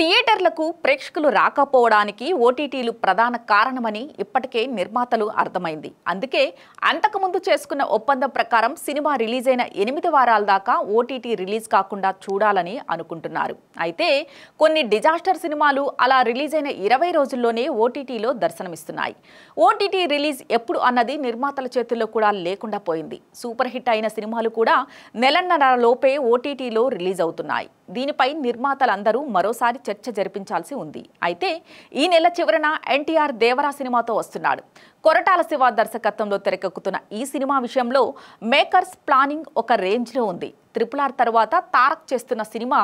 థియేటర్లకు ప్రేక్షకులు రాకపోవడానికి ఓటీటీలు ప్రధాన కారణమని ఇప్పటికే నిర్మాతలు అర్థమైంది. అందుకే అంతకుముందు చేసుకున్న ఒప్పందం ప్రకారం సినిమా రిలీజ్ అయిన 8 వారాల దాకా ఓటీటీ రిలీజ్ కాకుండా చూడాలని అనుకుంటున్నారు. అయితే కొన్ని డిజాస్టర్ సినిమాలు అలా రిలీజ్ అయిన 20 రోజుల్లోనే ఓటీటీలో దర్శనమిస్తున్నాయి. ఓటీటీ రిలీజ్ ఎప్పుడు అన్నది నిర్మాతల చేతుల్లో కూడా లేకుండా పోయింది. సూపర్ హిట్ అయిన సినిమాలు కూడా నెలన్నర లోపే ఓటీటీలో రిలీజ్ అవుతున్నాయి. దీనిపై నిర్మాతలందరూ మరోసారి చర్చ జరిపించాల్సి ఉంది. అయితే ఈ నెల చివరన ఎన్టీఆర్ దేవరా సినిమాతో వస్తున్నాడు. కొరటాల శివ దర్శకత్వంలో తెరకెక్కుతున్న ఈ సినిమా విషయంలో మేకర్స్ ప్లానింగ్ ఒక రేంజ్లో ఉంది. RRR తర్వాత తారక్ చేస్తున్న సినిమా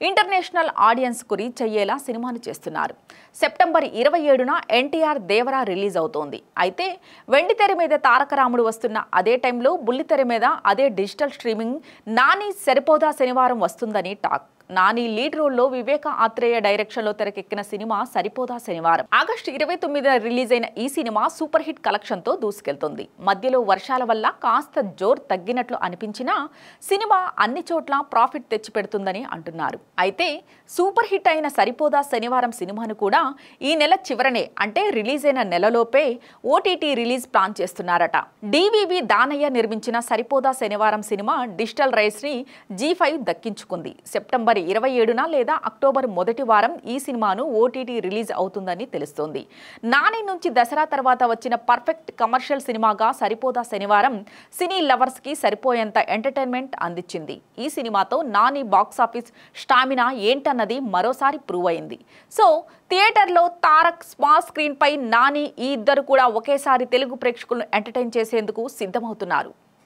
ఇంటర్నేషనల్ ఆడియన్స్ కు రీచ్ అయ్యేలా సినిమాను చేస్తున్నారు. సెప్టెంబర్ 27న ఎన్టీఆర్ దేవరా రిలీజ్ అవుతోంది. అయితే వెండితెర మీద తారక రాముడు వస్తున్న అదే టైంలో బుల్లితెర మీద అదే డిజిటల్ స్ట్రీమింగ్ నాని సరిపోదా శనివారం వస్తుందని టాక్. నాని లీడ్ రోల్లో వివేక ఆత్రేయ డైరెక్షన్ లో తెరకెక్కిన సినిమా సరిపోదా శనివారం. ఆగస్టు 29న రిలీజ్ అయిన ఈ సినిమా సూపర్ హిట్ కలెక్షన్ తో దూసుకెళ్తుంది. మధ్యలో వర్షాల వల్ల కాస్త జోర్ తగ్గినట్లు అనిపించినా సినిమా అన్ని చోట్ల ప్రాఫిట్ తెచ్చిపెడుతుందని అంటున్నారు. అయితే సూపర్ హిట్ అయిన సరిపోదా శనివారం సినిమాను కూడా ఈ నెల చివరనే అంటే రిలీజ్ అయిన నెలలోపే ఓటీటీ రిలీజ్ ప్లాన్ చేస్తున్నారట. డివివి దానయ్య నిర్మించిన సరిపోదా శనివారం సినిమా డిజిటల్ రైట్స్ ని G5 దక్కించుకుంది. సెప్టెంబర్ 27న లేదా అక్టోబర్ మొదటి వారం ఈ సినిమాను ఓటీటీ రిలీజ్ అవుతుందని తెలుస్తోంది. నాని నుంచి దసరా తర్వాత వచ్చిన పర్ఫెక్ట్ కమర్షియల్ సినిమాగా సరిపోదా శనివారం సినీ లవర్స్ కి సరిపోయేంత ఎంటర్టైన్మెంట్ అందించింది. ఈ సినిమాతో నాని బాక్సాఫీస్ స్టామినా ఏంటన్నది మరోసారి ప్రూవ్ అయింది. సో థియేటర్లో తారక్, స్మాల్ స్క్రీన్ పై నాని ఈ ఇద్దరు కూడా ఒకేసారి తెలుగు ప్రేక్షకులను ఎంటర్టైన్ చేసేందుకు సిద్ధమవుతున్నారు.